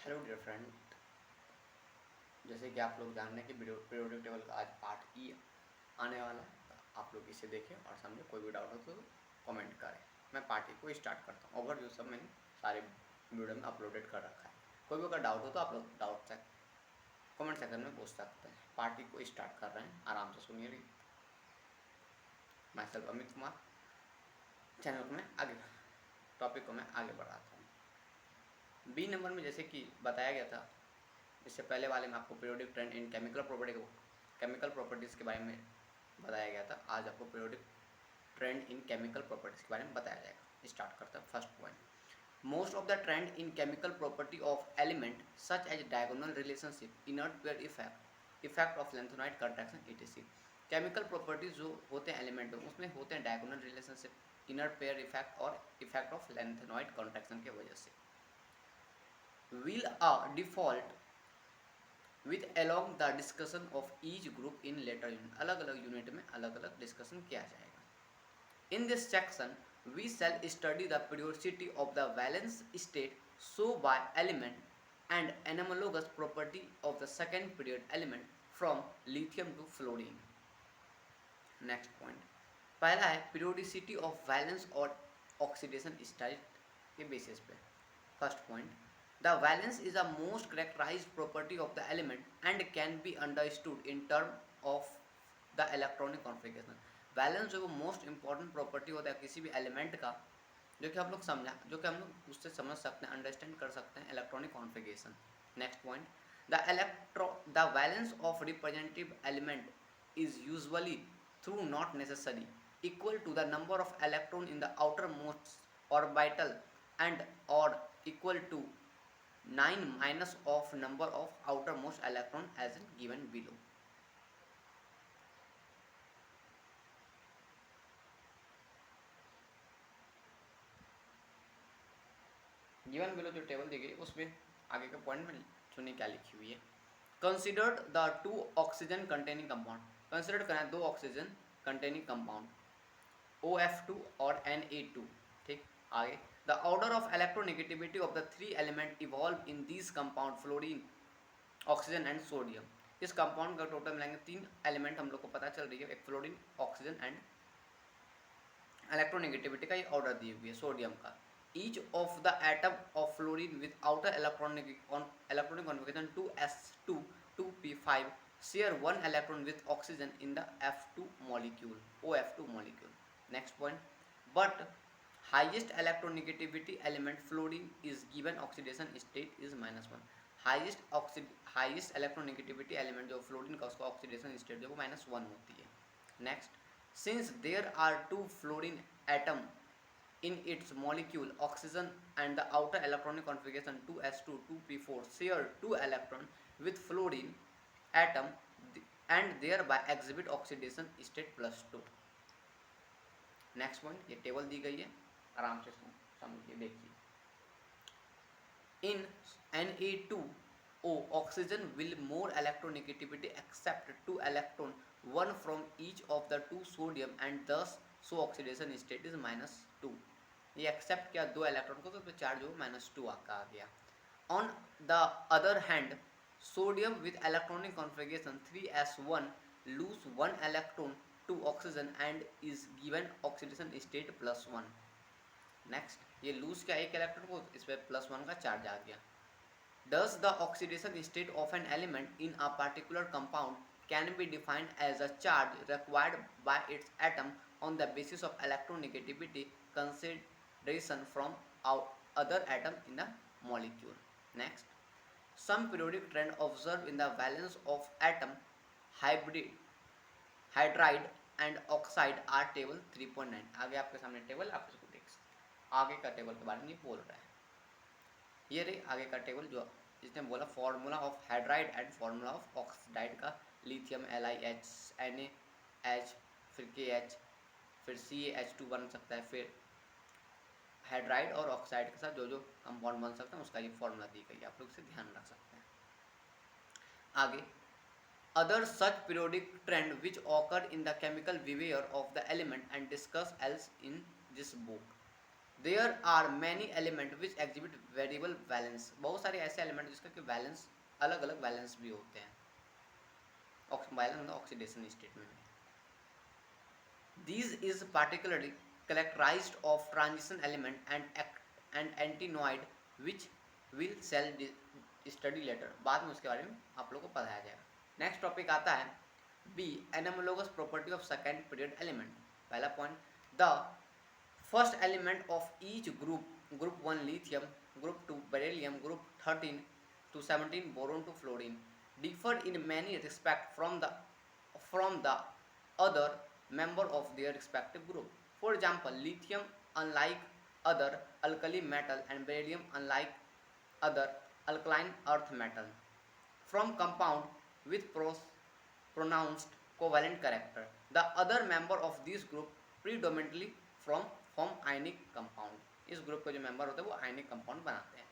Hello dear friend, जैसे कि आप लोग जान रहे हैं कि पीरियोडिक टेबल का आज पार्ट ई आने वाला है। तो आप लोग इसे देखें और समझे। कोई भी डाउट हो तो कमेंट करें। मैं पार्ट ई को स्टार्ट करता हूँ। ओवर जो सब मैंने सारे वीडियो में अपलोडेड कर रखा है। कोई भी अगर डाउट हो तो आप लोग डाउट तक कमेंट सेक्शन में पूछ सकते हैं। पार्ट ई को स्टार्ट कर रहे हैं, आराम से सुनिए। मैं सेल्फ अमित कुमार, चैनल को मैं आगे टॉपिक को मैं आगे बढ़ाता हूँ। बी नंबर में जैसे कि बताया गया था, इससे पहले वाले में आपको periodic trend in chemical properties के बारे में बताया गया था। आज आपको periodic trend in chemical properties के बारे में बताया जाएगा। स्टार्ट करते हैं। First point, most of the trend in chemical property of element such as diagonal relationship, inert pair effect of lanthanoid contraction etc। Chemical properties जो होते हैं एलिमेंट में, उसमें होते हैं diagonal relationship, inert pair effect और इफेक्ट ऑफ लेंथेनॉइड कंट्रैक्शन की वजह से। Will a default with along the discussion of each group in later unit. अलग अलग यूनिट में अलग अलग डिस्कशन किया जाएगा। In this section we shall study the periodicity of the valence state show by element and anomalous property of the second period element from lithium to fluorine. Next point, पहला है periodicity of valence और oxidation state के basis पे। First point, the valence is a most characterized property of the element and can be understood in term of the electronic configuration। Valence जो most important property होता है किसी भी element का, जो कि हम लोग उससे समझ सकते हैं, अंडरस्टैंड कर सकते हैं electronic configuration. Next point, the valence of representative element is usually through not necessary equal to the number of electron in the outermost orbital and or equal to 9 minus of number of outermost electron as given below। Given below जो table दी गई उसमें आगे के point में सुनिए क्या लिखी हुई है। Considered the two oxygen containing compound, consider करें दो ऑक्सीजन कंटेनिंग कंपाउंड OF2 और Na2। ठीक, आगे the order of electronegativity of the three element evolve in this compound fluorine, oxygen and sodium. इस कंपाउंड का टोटल मिलाएंगे, तीन एलिमेंट हम लोग को पता चल रही है, एक फ्लोरीन, ऑक्सीजन एंड इलेक्ट्रोनेगेटिविटी का ये ऑर्डर दी हुई है सोडियम का। Each of the atom of fluorine with outer electronic configuration 2s2 2p5 share one electron with oxygen in the F2 molecule, OF2 molecule. Next point, but highest electronegativity element fluorine is given oxidation state is -1। Highest electronegativity element जो fluorine का, उसका oxidation state जो वो -1 होती है। Next, since there are two fluorine atom in its molecule oxygen and the outer electronic configuration 2s2 2p4 share 2 electron with fluorine atom and thereby exhibit oxidation state +2। Next point, ये table दी गई है, आराम से समझिए, देखिए। in Na2O oxygen will more electronegativity accept 2 electron, one from each of the two sodium and thus so oxidation state is -2। ये accept किया दो इलेक्ट्रॉन को, तो चार्ज हो -2 का आ गया। On the other hand sodium with electronic configuration 3s1 lose 1 electron to oxygen and is given oxidation state +1। Next, ये लूज क्या एक इलेक्ट्रॉन को, इस पर +1 का चार्ज आ गया। Thus the oxidation state of an element in a particular compound can be defined as a charge required by its atom on the basis of electronegativity consideration from other atom in the molecule। Next, some periodic trend observed in the valence of atom hydride and oxide are table 3.9। आगे आपके सामने table, आप इसको देख सकते हैं। आगे का टेबल के बारे में बोल रहा है, ये रही आगे का टेबल जो इसने बोला formula of hydride and formula of oxide का। लिथियम LiH, NaH, फिर KH, फिर CaH2 बन सकता है, फिर हाइड्राइड और ऑक्साइड के साथ जो जो कंपाउंड बन सकता है उसका ये फॉर्मूला दी गई है, आप लोग इसे ध्यान रख सकते हैं। आगे, other such periodic trend which occur in the chemical behaviour of the element and discuss else in this book. There are many element which exhibit variable valence, बहुत सारे ऐसे एलिमेंट जिसका कि वैलेंस अलग अलग वैलेंस भी होते हैं, वैलेंस ऑक्सीडेशन स्टेट में। These is particularly characterized of transition element and antinoid which will cell study later, बाद में उसके बारे में आप लोगों को पढ़ाया जाएगा। नेक्स्ट टॉपिक आता है B anomalous property of second period element. पहला पॉइंट, the first element of each group 1 lithium, group 2 beryllium, group 13 to 17 boron to fluorine differ in many respects from the other member of their respective group. For example, lithium, unlike other alkali metal, and beryllium, unlike other alkaline earth metal, from compound with pronounced covalent character. The other member of this group predominantly from ionic compound. इस group के जो member होते हैं वो ionic compound बनाते हैं।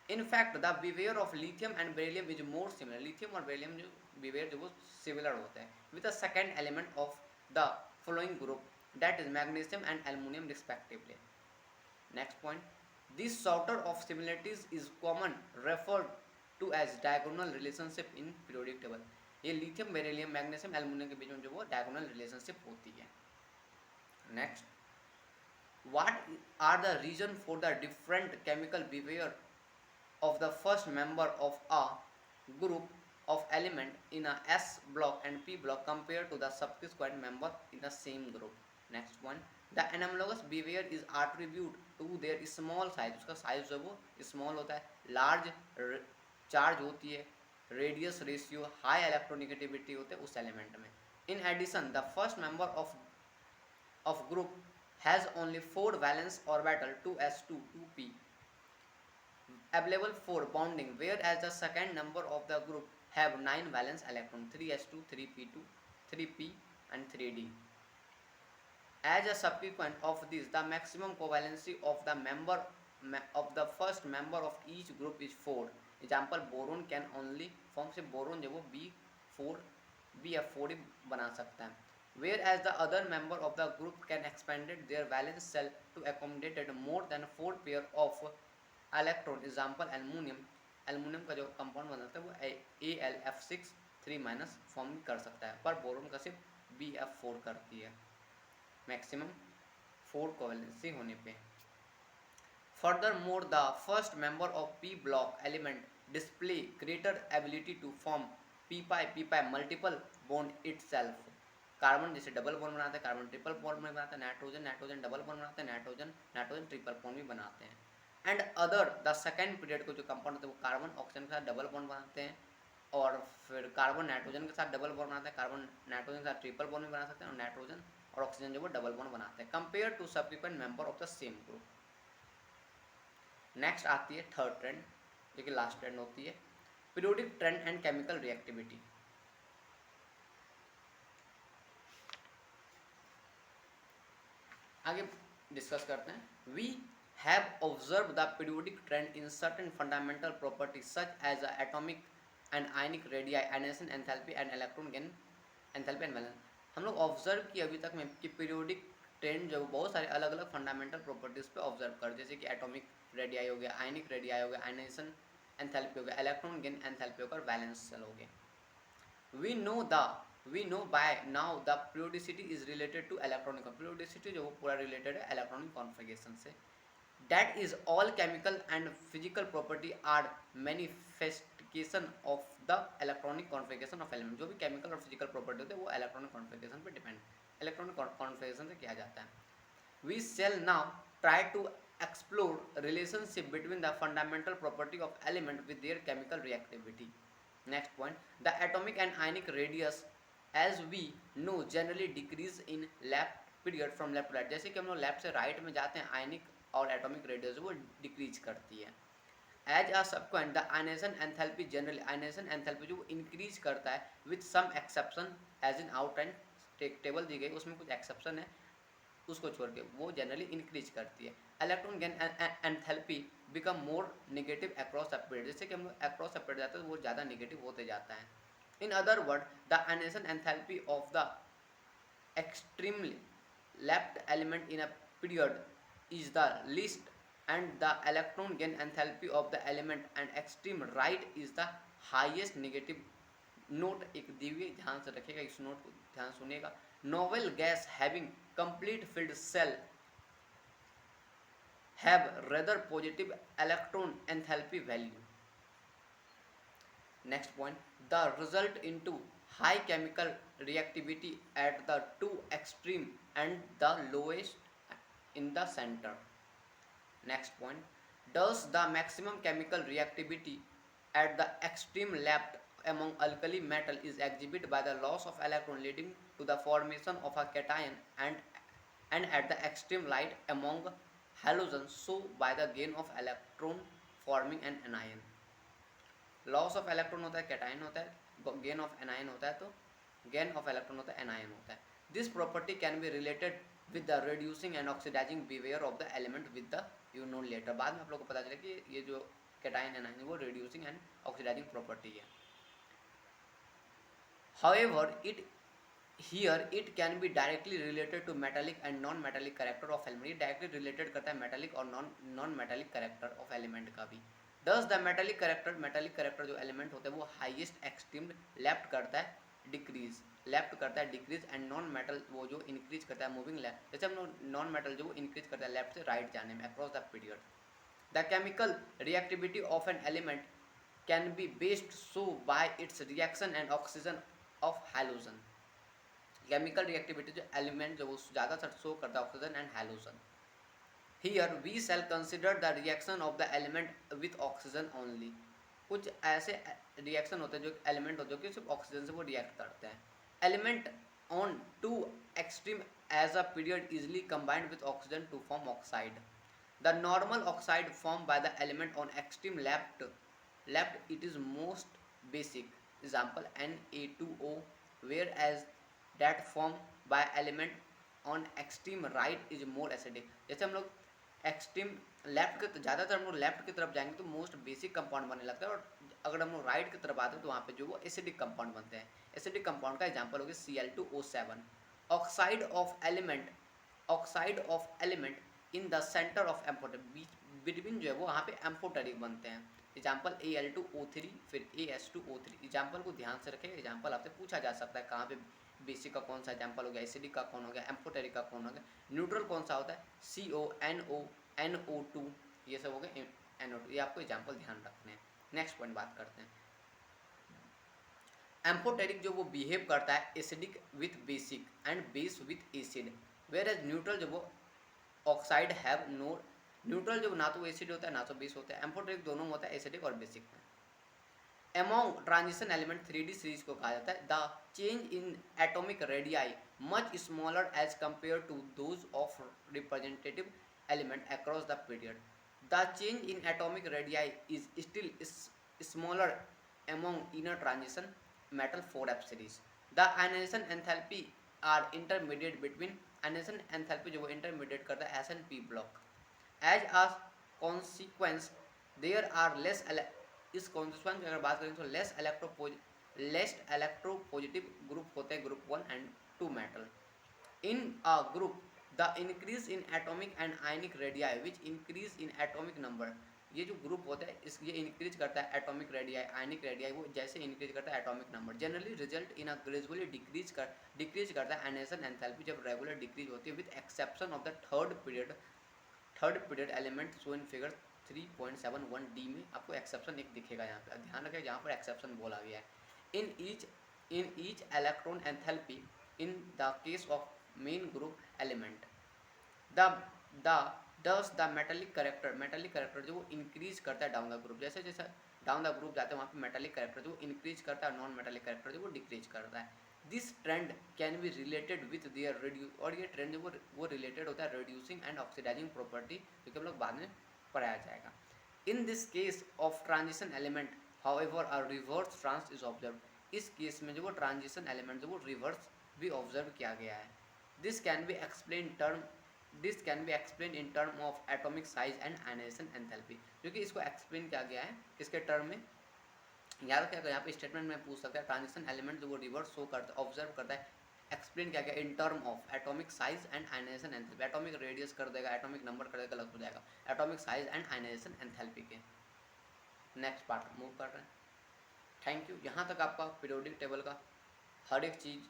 In fact the behaviour of lithium and beryllium is more similar, lithium और beryllium जो बिहेवियर जो वो सिमिलर होते हैं with the second element of the following group, that is magnesium and aluminum respectively. Next point, this sorter of similarities is common referred to as diagonal relationship in periodic table. ये lithium beryllium magnesium aluminium के बीच में जो वो diagonal relationship होती है। Next, what are the reason for the different chemical behavior of the first member of a group of element in a S block and P block compared to the subsequent member in the same group. Next one, the anomalous behavior is attributed to their small size, उसका size जो वो small होता है, large charge होती है, radius ratio, high electronegativity होते हैं उस element में. In addition, the first member of group has only 4 valence orbital 2s2 2p available for bonding, whereas the second number of the group have 9 valence electron 3s2 3p2 3p and 3d. As a subsequent of this, the maximum covalency of the first member of each group is 4. Example, boron can only form से boron जो वो B4 BF4 बना सकता है, whereas the other member of the group can expanded their valence cell to accommodate more than 4 pair of electron. Example, aluminium का जो compound बनाता है वो AlF6 3- फॉर्म कर सकता है, पर बोरोन का सिर्फ BF4 करती है मैक्सिमम 4 कोवेलेंसी होने पे। Furthermore, the first member of P block element display greater ability to form p-pi multiple bond itself. Carbon जैसे डबल बॉन्ड बनाते हैं, कार्बन ट्रिपल बॉन्ड में बनाते हैं, नाइट्रोजन डबल बॉन्ड बनाते हैं, नाइट्रोजन ट्रिपल बॉन्ड भी बनाते हैं। And other the second period को जो कंपाउंड होते हैं वो कार्बन ऑक्सीजन के साथ डबल बॉन्ड बनाते हैं, और फिर कार्बन नाइट्रोजन के साथ डबल बॉन्ड बनाते हैं, कार्बन नाइट्रोजन के साथ ट्रिपल बॉन्ड भी बना सकते हैं, और नाइट्रोजन और ऑक्सीजन जो वो डबल बॉन्ड बनाते हैं compare to subsequent member of the same group. Next आती है थर्ड ट्रेंड, जो कि लास्ट ट्रेंड होती है, periodic trend and chemical reactivity. आगे डिस्कस करते हैं। We have observed the periodic trend in certain fundamental properties such as atomic and ionic radii, ionization enthalpy and electron gain enthalpy and valence। हम लोग observe किया अभी तक में कि पीरियोडिक ट्रेंड जो बहुत सारे अलग अलग फंडामेंटल प्रॉपर्टीज पे ऑब्जर्व कर, जैसे कि एटॉमिक रेडियाई हो गया, आयनिक रेडियाई हो गया, आयनाइजेशन एंथैल्पी हो गया, इलेक्ट्रॉन गेन एंथैल्पी होकर वैलेंस सेल हो गए। we know by now the periodicity is related to electronic periodicity, जो वो पूरा रिलेटेड है इलेक्ट्रॉनिक कॉन्फ़िगरेशन से। That is, all chemical and physical property are manifestation of the electronic configuration of element। जो भी chemical और physical property होते हैं वो electronic configuration पे depend, electronic configuration से किया जाता है। We shall now try to explore relationship between the fundamental property of element with their chemical reactivity. Next point, the atomic and ionic radius as we know generally decrease in left period from left to right। जैसे कि हम लोग left से right में जाते हैं, आयनिक और atomic radius वो डिक्रीज करती है। As a subsequent the ionization enthalpy generally, ionization enthalpy जो वो इंक्रीज करता है with some exception as in outline table दी गई, उसमें कुछ एक्सेप्शन है उसको छोड़ के वो जनरली इंक्रीज करती है। Electron gain enthalpy become more negative across a period, जैसे कि हम लोग अक्रॉस अ पीरियड जाते हैं तो वो ज़्यादा नेगेटिव होते जाता है। In other word the ionization enthalpy of the extremely left element in a period is the least and the electron gain enthalpy of the element and extreme right is the highest negative. Note एक दिव्य ध्यान से रखिएगा, इस note को ध्यान सुनिएगा. Noble gas having complete filled shell have rather positive electron enthalpy value. Next point, the result into high chemical reactivity at the two extreme and the lowest in the center. Next point, does the maximum chemical reactivity at the extreme left among alkali metal is exhibited by the loss of electron leading to the formation of a cation and at the extreme right among halogens so by the gain of electron forming an anion. Loss of electron होता है cation होता है, gain of anion होता है तो gain of electron होता है anion होता है. This property can be related with the reducing and oxidising behaviour of the element with the you know later. बाद में आप लोग को पता चले कि ये जो कैटायन एनायन है वो रिड्यूसिंग एंड ऑक्सीडाइजिंग प्रॉपर्टी है. However it here it can be directly related to metallic and non metallic character of element. ये directly related करता है metallic और non metallic character of element का भी. Thus the metallic character जो element होता है वो highest extreme left करता है decrease and non metal वो जो increase करता है moving left. जैसे हम लोग non metal जो वो increase करता है left से right जाने में across the period. The chemical reactivity of an element can be based so by its reaction and oxidation of halogen. Chemical reactivity जो एलिमेंट जो वो ज़्यादातर शो करता है oxygen and halogen. Here we shall consider the reaction of the element with oxygen only. कुछ ऐसे reaction होते हैं जो एलिमेंट होते हैं जो कि सिर्फ ऑक्सीजन से वो रिएक्ट करते हैं. Element on two extreme edge a period easily combined with oxygen to form oxide. The normal oxide form by the element on extreme left it is most basic example Na2O whereas that formed by element on extreme right is more acidic. जैसे हम लोग extreme left के ज़्यादातर हम लोग left की तरफ जाएंगे तो मोस्ट बेसिक कंपाउंड बनने लगता है और अगर हम लोग राइट की तरफ आते हैं तो वहाँ पे जो वो एसिडिक कंपाउंड बनते हैं. एसिडिक कंपाउंड का एग्जांपल हो गया Cl2O7. Oxide of element in the centre of amphoteric between जो है वो वहाँ पे एम्फोटेरिक बनते हैं. एग्जाम्पल Al2O3 फिर As2O3. एग्जाम्पल को ध्यान से रखें, एग्जाम्पल आपसे पूछा जा सकता है कहाँ पे बेसिक का कौन सा एग्जाम्पल हो गया, एसिडिक का कौन हो गया, एम्फोटेरिक का कौन हो गया, न्यूट्रल कौन सा होता है CONO2 ये सब हो गए NO2. ये आपको एग्जाम्पल ध्यान रखने हैं. नेक्स्ट पॉइंट बात करते हैं. एम्फोटेरिक जो वो बिहेव करता है acidic with basic and base with acid, whereas neutral जो वो ऑक्साइड हैव नो न्यूट्रल जो ना तो एसिड होता है ना तो बेस होता है. एम्फोटेरिक दोनों में होता है, एसिडिक और बेसिक में. Among transition element 3D series को कहा जाता है. The change in atomic radii much smaller as compare to those of representative element across the period. The change in atomic radii is still smaller among inner transition metal 4f series. The ionization enthalpy are intermediate between ionization enthalpy जो वो intermediate करता है S and P block. As a consequence there are less इस consequence में अगर बात करें तो लेस इलेक्ट्रोपॉजिटिव ग्रुप होते हैं group 1 and 2 metal. In a group the increase in atomic and ionic radii which increase in atomic number. ये जो ग्रुप होता है इस ये इंक्रीज करता है एटॉमिक रेडियाई आयनिक रेडियाई वो जैसे इंक्रीज करता है atomic number. Generally result in a gradually decrease करता है आयनाइजेशन एंथैल्पी जब रेगुलर डिक्रीज होती है with exception of the third period element show in figure 3.71 D में. आपको एक्सेप्शन एक दिखेगा यहाँ पे, ध्यान रखें यहाँ पर एक्सेप्शन बोला गया है. In each electron enthalpy in the case of main group element the metallic character जो वो इंक्रीज करता है डाउन द ग्रुप. जैसे जैसे डाउन द ग्रुप जाते हैं वहाँ पे मेटालिक करेक्टर जो वो इंक्रीज करता है, नॉन मेटालिक करेक्टर जो वो डिक्रीज करता है. This trend can be related with their reduce और ये ट्रेंड जो वो रिलेटेड होता है रिड्यूसिंग एंड ऑक्सीडाइजिंग प्रॉपर्टी जो कि हम लोग बाद में पढ़ाया जाएगा. In this case of transition element however a reverse trend is observe. इस केस में जो वो ट्रांजिशन एलिमेंट जो वो रिवर्स भी ऑब्जर्व किया गया है. This can be explain in term of atomic size and ionisation enthalpy. जो कि इसको एक्सप्लेन किया गया है इसके टर्म में. याद रखिए अगर यहाँ पे स्टेटमेंट में पूछ सकता है ट्रांजिशन एलिमेंट जो वो रिवर्स शो करता ऑब्जर्व करता है एक्सप्लेन क्या किया in term of atomic size and ionisation enthalpy, atomic radius कर देगा, एटॉमिक नंबर कर देगा, गलत हो जाएगा, atomic size and ionisation enthalpy के। नेक्स्ट पार्ट मूव कर रहे हैं। Thank you. यहाँ तक आपका पीरियोडिक टेबल का हर एक चीज़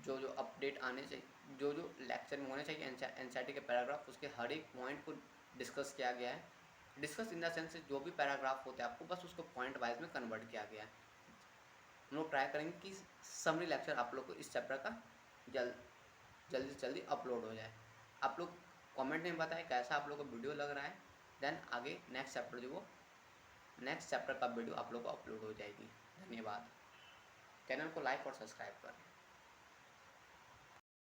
जो जो अपडेट आने चाहिए, जो जो लेक्चर में होने चाहिए एनसीईआरटी के पैराग्राफ, उसके हर एक पॉइंट को डिस्कस किया गया है। डिस्कस इन द सेंस जो भी पैराग्राफ होते हैं आपको बस उसको पॉइंट वाइज में कन्वर्ट किया गया है। हम लोग ट्राई करेंगे कि समरी लेक्चर आप लोग को इस चैप्टर का जल्दी से जल्दी अपलोड हो जाए। आप लोग कमेंट में बताएं कैसा आप लोग को वीडियो लग रहा है, देन आगे नेक्स्ट चैप्टर जो वो नेक्स्ट चैप्टर का वीडियो आप लोग को अपलोड हो जाएगी। धन्यवाद। चैनल को लाइक और सब्सक्राइब करें।